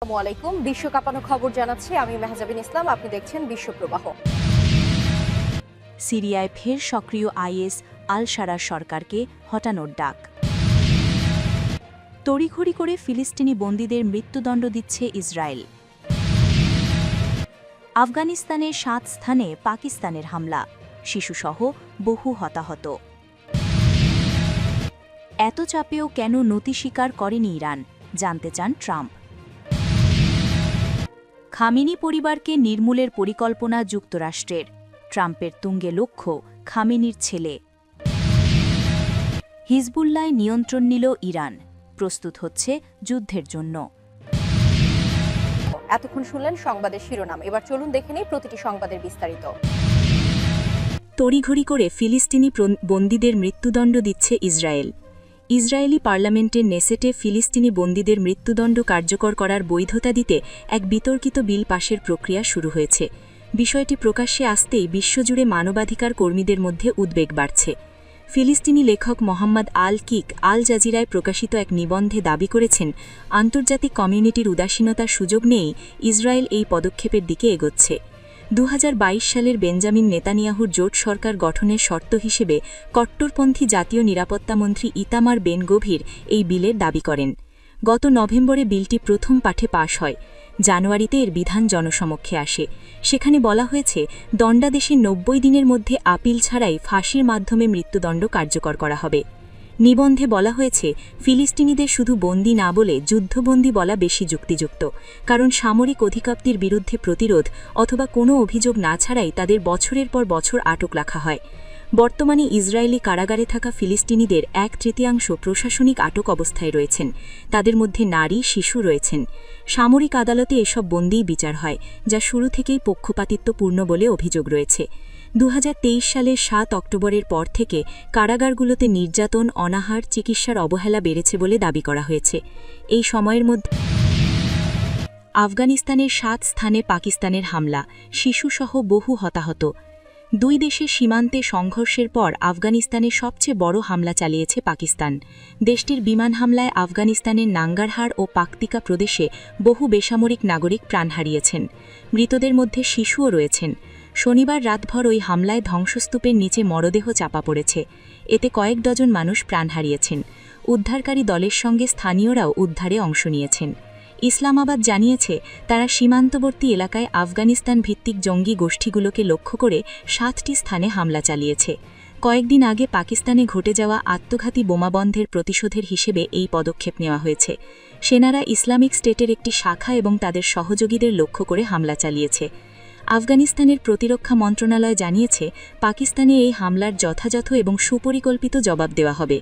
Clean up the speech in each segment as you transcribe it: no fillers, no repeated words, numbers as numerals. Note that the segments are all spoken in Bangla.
আসসালামু আলাইকুম। বিশ্ব কাঁপানো খবর জানাচ্ছি আমি মেহজাবিন ইসলাম। আপনি দেখছেন বিশ্বপ্রবাহ। সিরিয়ায় ফের সক্রিয় আইএস, আল সারার সরকারকে হটানোর ডাক। তড়িঘড়ি করে ফিলিস্তিনি বন্দীদের মৃত্যুদণ্ড দিচ্ছে ইসরায়েল। আফগানিস্তানের 7 স্থানে পাকিস্তানের হামলা, শিশুসহ বহু হতাহত। এত চাপেও কেন নতি স্বীকার করেনি ইরান, জানতে চান ট্রাম্প। খামেনি পরিবারকে নির্মূলের পরিকল্পনা যুক্তরাষ্ট্রের, ট্রাম্পের তুঙ্গে লক্ষ্য খামেনির ছেলে। হিজবুল্লায় নিয়ন্ত্রণ নিল ইরান, প্রস্তুত হচ্ছে যুদ্ধের জন্য। এতক্ষণ শুনলেন সংবাদের শিরোনাম, এবার চলুন দেখে নিই প্রতিটি সংবাদের বিস্তারিত। তড়িঘড়ি করে ফিলিস্তিনি বন্দীদের মৃত্যুদণ্ড দিচ্ছে ইসরায়েল। ইসরায়েলি পার্লামেন্টের নেসেটে ফিলিস্তিনি বন্দীদের মৃত্যুদণ্ড কার্যকর করার বৈধতা দিতে এক বিতর্কিত বিল পাশের প্রক্রিয়া শুরু হয়েছে। বিষয়টি প্রকাশ্যে আসতেই বিশ্বজুড়ে মানবাধিকার কর্মীদের মধ্যে উদ্বেগ বাড়ছে। ফিলিস্তিনি লেখক মোহাম্মদ আল কিক আল জাজিরায় প্রকাশিত এক নিবন্ধে দাবি করেছেন, আন্তর্জাতিক কমিউনিটির উদাসীনতার সুযোগ নিয়েই ইসরায়েল এই পদক্ষেপের দিকে এগোচ্ছে। 2022 সালের বেঞ্জামিন নেতানিয়াহুর জোট সরকার গঠনের শর্ত হিসেবে কট্টরপন্থী জাতীয় নিরাপত্তামন্ত্রী ইতামার বেন গভীর এই বিলের দাবি করেন। গত নভেম্বরে বিলটি প্রথম পাঠে পাশ হয়। জানুয়ারিতে এর বিধান জনসমক্ষে আসে। সেখানে বলা হয়েছে, দণ্ডাদেশে 90 দিনের মধ্যে আপিল ছাড়াই ফাঁসির মাধ্যমে মৃত্যুদণ্ড কার্যকর করা হবে। নিবন্ধে বলা হয়েছে, ফিলিস্তিনিদের শুধু বন্দী না বলে যুদ্ধবন্দী বলা বেশি যুক্তিযুক্ত, কারণ সামরিক অধিকারটির বিরুদ্ধে প্রতিরোধ অথবা কোনো অভিযোগ না ছাড়াই তাদের বছরের পর বছর আটক রাখা হয়। বর্তমানে ইসরায়েলি কারাগারে থাকা ফিলিস্তিনিদের 1/3 প্রশাসনিক আটক অবস্থায় রয়েছেন। তাদের মধ্যে নারী, শিশু রয়েছেন। সামরিক আদালতে এসব বন্দিই বিচার হয়, যা শুরু থেকেই পক্ষপাতিত্বপূর্ণ বলে অভিযোগ রয়েছে। 2023 সালের 7 অক্টোবরের পর থেকে কারাগারগুলোতে নির্যাতন, অনাহার, চিকিৎসার অবহেলা বেড়েছে বলে দাবি করা হয়েছে। এই সময়ের মধ্যে আফগানিস্তানের 7 স্থানে পাকিস্তানের হামলা, শিশুসহ বহু হতাহত। দুই দেশের সীমান্তে সংঘর্ষের পর আফগানিস্তানে সবচেয়ে বড় হামলা চালিয়েছে পাকিস্তান। দেশটির বিমান হামলায় আফগানিস্তানের নাঙ্গারহার ও পাকতিকা প্রদেশে বহু বেসামরিক নাগরিক প্রাণ হারিয়েছেন। মৃতদের মধ্যে শিশুও রয়েছেন। শনিবার রাতভর ওই হামলায় ধ্বংসস্তূপের নিচে মরদেহ চাপা পড়েছে। এতে কয়েক ডজন মানুষ প্রাণ হারিয়েছেন। উদ্ধারকারী দলের সঙ্গে স্থানীয়রাও উদ্ধারে অংশ নিয়েছেন। ইসলামাবাদ জানিয়েছে, তারা সীমান্তবর্তী এলাকায় আফগানিস্তান ভিত্তিক জঙ্গি গোষ্ঠীগুলোকে লক্ষ্য করে 7টি স্থানে হামলা চালিয়েছে। কয়েকদিন আগে পাকিস্তানে ঘটে যাওয়া আত্মঘাতী বোমাবন্ধের প্রতিশোধের হিসেবে এই পদক্ষেপ নেওয়া হয়েছে। সেনারা ইসলামিক স্টেটের একটি শাখা এবং তাদের সহযোগীদের লক্ষ্য করে হামলা চালিয়েছে। আফগানিস্তানের প্রতিরক্ষা মন্ত্রণালয় জানিয়েছে, পাকিস্তানে এই হামলার যথাযথ এবং সুপরিকল্পিত জবাব দেওয়া হবে।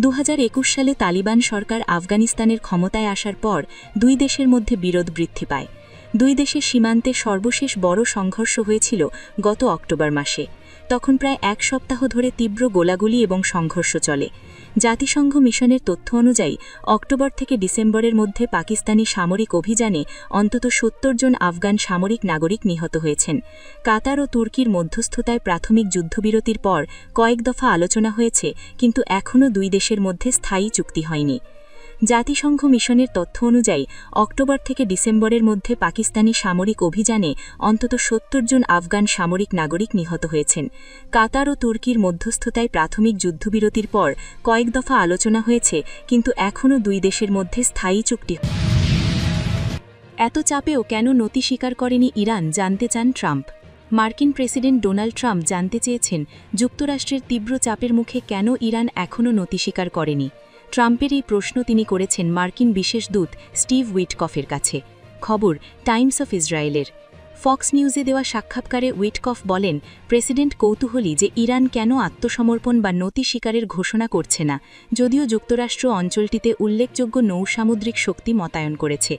2021 সালে তালিবান সরকার আফগানিস্তানের ক্ষমতায় আসার পর দুই দেশের মধ্যে বিরোধ বৃদ্ধি পায়। দুই দেশের সীমান্তে সর্বশেষ বড় সংঘর্ষ হয়েছিল গত অক্টোবর মাসে। তখন প্রায় 1 সপ্তাহ ধরে তীব্র গোলাগুলি এবং সংঘর্ষ চলে। জাতিসংঘ মিশনের তথ্য অনুযায়ী অক্টোবর থেকে ডিসেম্বরের মধ্যে পাকিস্তানি সামরিক অভিযানে অন্তত 70 জন আফগান সামরিক নাগরিক নিহত হয়েছেন। কাতার ও তুর্কির মধ্যস্থতায় প্রাথমিক যুদ্ধবিরতির পর কয়েক দফা আলোচনা হয়েছে, কিন্তু এখনও দুই দেশের মধ্যে স্থায়ী চুক্তি হয়নি। জাতিসংঘ মিশনের তথ্য অনুযায়ী অক্টোবর থেকে ডিসেম্বরের মধ্যে পাকিস্তানি সামরিক অভিযানে অন্তত 70 জন আফগান সামরিক নাগরিক নিহত হয়েছেন। কাতার ও তুর্কির মধ্যস্থতায় প্রাথমিক যুদ্ধবিরতির পর কয়েক দফা আলোচনা হয়েছে, কিন্তু এখনও দুই দেশের মধ্যে স্থায়ী চুক্তি। এত চাপেও কেন নতি স্বীকার করেনি ইরান, জানতে চান ট্রাম্প। মার্কিন প্রেসিডেন্ট ডোনাল্ড ট্রাম্প জানতে চেয়েছেন, যুক্তরাষ্ট্রের তীব্র চাপের মুখে কেন ইরান এখনও নতি স্বীকার করেনি। ট্রাম্পের এই প্রশ্ন তিনি করেছেন মার্কিন বিশেষ দূত স্টিভ উইটকফের কাছে। খবর টাইমস অফ ইসরায়েলের। ফক্স নিউজে দেওয়া সাক্ষাৎকারে উইটকফ বলেন, প্রেসিডেন্ট কৌতূহলী যে ইরান কেন আত্মসমর্পণ বা নতি স্বীকারের ঘোষণা করছে না, যদিও যুক্তরাষ্ট্র অঞ্চলটিতে উল্লেখযোগ্য নৌসামুদ্রিক শক্তি মোতায়েন করেছে।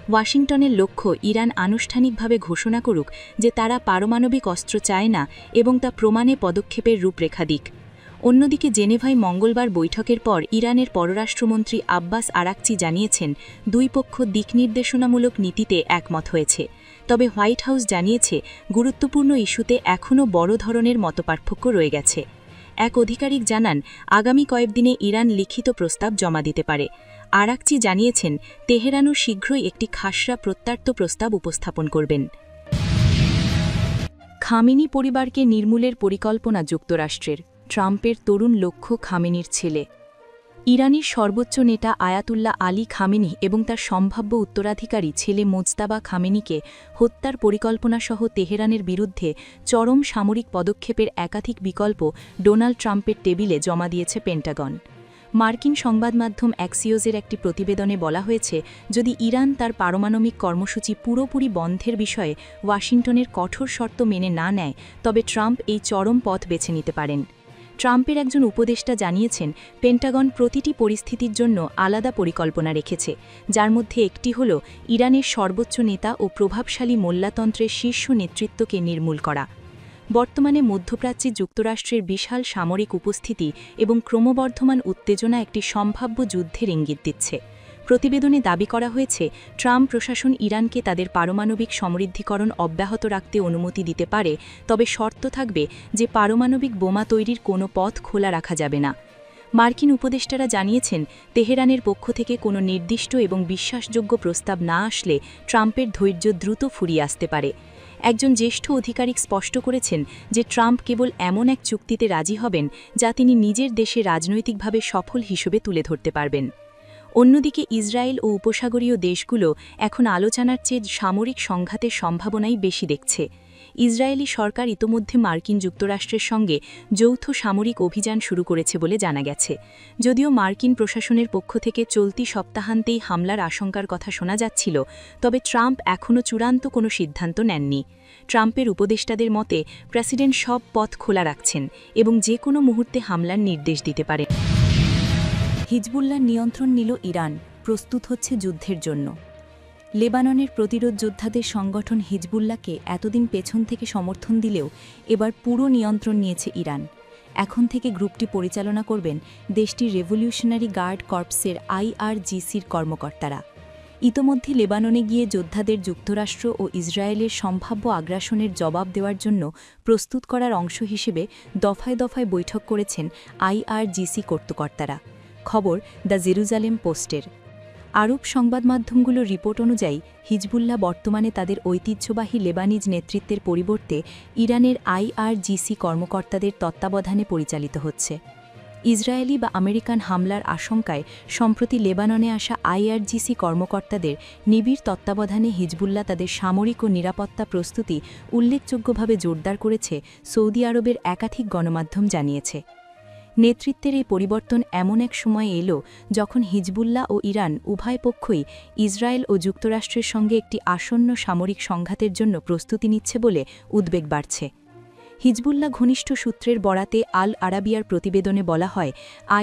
ওয়াশিংটনের লক্ষ্য ইরান আনুষ্ঠানিকভাবে ঘোষণা করুক যে তারা পারমাণবিক অস্ত্র চায় না এবং তা প্রমাণে পদক্ষেপের রূপরেখা দিক। অন্যদিকে জেনেভায় মঙ্গলবার বৈঠকের পর ইরানের পররাষ্ট্রমন্ত্রী আব্বাস আরাকচি জানিয়েছেন, দুই পক্ষ দিকনির্দেশনামূলক নীতিতে একমত হয়েছে। তবে হোয়াইট হাউস জানিয়েছে, গুরুত্বপূর্ণ ইস্যুতে এখনও বড় ধরনের মতপার্থক্য রয়ে গেছে। এক আধিকারিক জানান, আগামী কয়েকদিনে ইরান লিখিত প্রস্তাব জমা দিতে পারে। আরাকচি জানিয়েছেন, তেহরানও শীঘ্রই একটি খাসড়া প্রত্যার্থ প্রস্তাব উপস্থাপন করবেন। খামেনি পরিবারকে নির্মূলের পরিকল্পনা যুক্তরাষ্ট্রের, ট্রাম্পের তরুণ লক্ষ্য খামেনির ছেলে। ইরানের সর্বোচ্চ নেতা আয়াতুল্লাহ আলী খামেনি এবং তার সম্ভাব্য উত্তরাধিকারী ছেলে মোজতাবা খামেনিকে হত্যার পরিকল্পনাসহ তেহরানের বিরুদ্ধে চরম সামরিক পদক্ষেপের একাধিক বিকল্প ডোনাল্ড ট্রাম্পের টেবিলে জমা দিয়েছে পেন্টাগন। মার্কিন সংবাদমাধ্যম অ্যাক্সিওসের একটি প্রতিবেদনে বলা হয়েছে, যদি ইরান তার পারমাণবিক কর্মসূচি পুরোপুরি বন্ধের বিষয়ে ওয়াশিংটনের কঠোর শর্ত মেনে না নেয়, তবে ট্রাম্প এই চরম পথ বেছে নিতে পারেন। ট্রাম্পের একজন উপদেষ্টা জানিয়েছেন, পেন্টাগন প্রতিটি পরিস্থিতির জন্য আলাদা পরিকল্পনা রেখেছে, যার মধ্যে একটি হল ইরানের সর্বোচ্চ নেতা ও প্রভাবশালী মোল্লাতন্ত্রের শীর্ষ নেতৃত্বকে নির্মূল করা। বর্তমানে মধ্যপ্রাচ্যে যুক্তরাষ্ট্রের বিশাল সামরিক উপস্থিতি এবং ক্রমবর্ধমান উত্তেজনা একটি সম্ভাব্য যুদ্ধের ইঙ্গিত দিচ্ছে। প্রতিবেদনে দাবি করা হয়েছে, ট্রাম্প প্রশাসন ইরানকে তাদের পারমাণবিক সমৃদ্ধিকরণ অব্যাহত রাখতে অনুমতি দিতে পারে, তবে শর্ত থাকবে যে পারমাণবিক বোমা তৈরির কোনো পথ খোলা রাখা যাবে না। মার্কিন উপদেষ্টারা জানিয়েছেন, তেহরানের পক্ষ থেকে কোনো নির্দিষ্ট এবং বিশ্বাসযোগ্য প্রস্তাব না আসলে ট্রাম্পের ধৈর্য দ্রুত ফুরিয়ে আসতে পারে। একজন জ্যেষ্ঠ আধিকারিক স্পষ্ট করেছেন যে ট্রাম্প কেবল এমন এক চুক্তিতে রাজি হবেন যা তিনি নিজের দেশে রাজনৈতিকভাবে সফল হিসেবে তুলে ধরতে পারবেন। অন্যদিকে ইসরায়েল ও উপসাগরীয় দেশগুলো এখন আলোচনার চেয়ে সামরিক সংঘাতের সম্ভাবনাই বেশি দেখছে। ইসরায়েলি সরকার ইতোমধ্যে মার্কিন যুক্তরাষ্ট্রের সঙ্গে যৌথ সামরিক অভিযান শুরু করেছে বলে জানা গেছে। যদিও মার্কিন প্রশাসনের পক্ষ থেকে চলতি সপ্তাহান্তেই হামলার আশঙ্কার কথা শোনা যাচ্ছিল, তবে ট্রাম্প এখনও চূড়ান্ত কোনো সিদ্ধান্ত নেননি। ট্রাম্পের উপদেষ্টাদের মতে, প্রেসিডেন্ট সব পথ খোলা রাখছেন এবং যে কোনো মুহূর্তে হামলার নির্দেশ দিতে পারেন। হিজবুল্লাহর নিয়ন্ত্রণ নিল ইরান, প্রস্তুত হচ্ছে যুদ্ধের জন্য। লেবাননের প্রতিরোধ যোদ্ধাদের সংগঠন হিজবুল্লাহকে এতদিন পেছন থেকে সমর্থন দিলেও এবার পুরো নিয়ন্ত্রণ নিয়েছে ইরান। এখন থেকে গ্রুপটি পরিচালনা করবেন দেশটির রেভলিউশনারি গার্ড কর্পসের IRGCর কর্মকর্তারা। ইতোমধ্যে লেবাননে গিয়ে যোদ্ধাদের যুক্তরাষ্ট্র ও ইসরায়েলের সম্ভাব্য আগ্রাসনের জবাব দেওয়ার জন্য প্রস্তুত করার অংশ হিসেবে দফায় দফায় বৈঠক করেছেন IRGC কর্মকর্তারা। খবর দ্য জেরুজালেম পোস্টের। আরব সংবাদমাধ্যমগুলোর রিপোর্ট অনুযায়ী, হিজবুল্লাহ বর্তমানে তাদের ঐতিহ্যবাহী লেবানিজ নেতৃত্বের পরিবর্তে ইরানের IRGC কর্মকর্তাদের তত্ত্বাবধানে পরিচালিত হচ্ছে। ইসরায়েলি বা আমেরিকান হামলার আশঙ্কায় সম্প্রতি লেবাননে আসা IRGC কর্মকর্তাদের নিবিড় তত্ত্বাবধানে হিজবুল্লাহ তাদের সামরিক ও নিরাপত্তা প্রস্তুতি উল্লেখযোগ্যভাবে জোরদার করেছে, সৌদি আরবের একাধিক গণমাধ্যম জানিয়েছে। নেতৃত্বের এই পরিবর্তন এমন এক সময়ে এলো যখন হিজবুল্লাহ ও ইরান উভয় পক্ষই ইসরায়েল ও যুক্তরাষ্ট্রের সঙ্গে একটি আসন্ন সামরিক সংঘাতের জন্য প্রস্তুতি নিচ্ছে বলে উদ্বেগ বাড়ছে। হিজবুল্লাহ ঘনিষ্ঠ সূত্রের বরাতে আল আরাবিয়ার প্রতিবেদনে বলা হয়,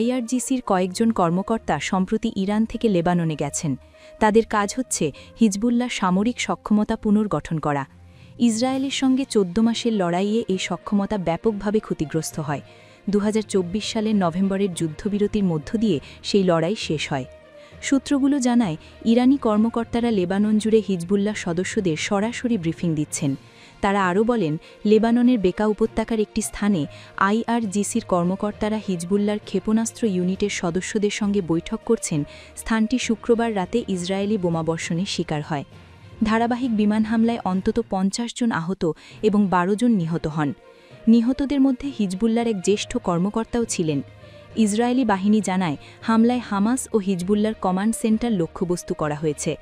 IRGCর কয়েকজন কর্মকর্তা সম্প্রতি ইরান থেকে লেবাননে গেছেন। তাদের কাজ হচ্ছে হিজবুল্লাহ সামরিক সক্ষমতা পুনর্গঠন করা। ইসরায়েলের সঙ্গে 14 মাসের লড়াইয়ে এই সক্ষমতা ব্যাপকভাবে ক্ষতিগ্রস্ত হয়। 2024 সালের নভেম্বরের যুদ্ধবিরতির মধ্য দিয়ে সেই লড়াই শেষ হয়। সূত্রগুলো জানায়, ইরানি কর্মকর্তারা লেবানন জুড়ে হিজবুল্লাহ সদস্যদের সরাসরি ব্রিফিং দিচ্ছেন। তারা আরও বলেন, লেবাননের বেকা উপত্যকার একটি স্থানে IRGCর কর্মকর্তারা হিজবুল্লাহর ক্ষেপণাস্ত্র ইউনিটের সদস্যদের সঙ্গে বৈঠক করছেন। স্থানটি শুক্রবার রাতে ইসরায়েলি বোমাবর্ষণের শিকার হয়। ধারাবাহিক বিমান হামলায় অন্তত 50 জন আহত এবং 12 জন নিহত হন। নিহতদের মধ্যে হিজবুল্লাহর এক জ্যেষ্ঠ কর্মকর্তাও ছিলেন। ইসরায়েলি বাহিনী জানায়, হামলায় হামাস ও হিজবুল্লাহর কমান্ড সেন্টার লক্ষ্যবস্তু করা হয়েছে।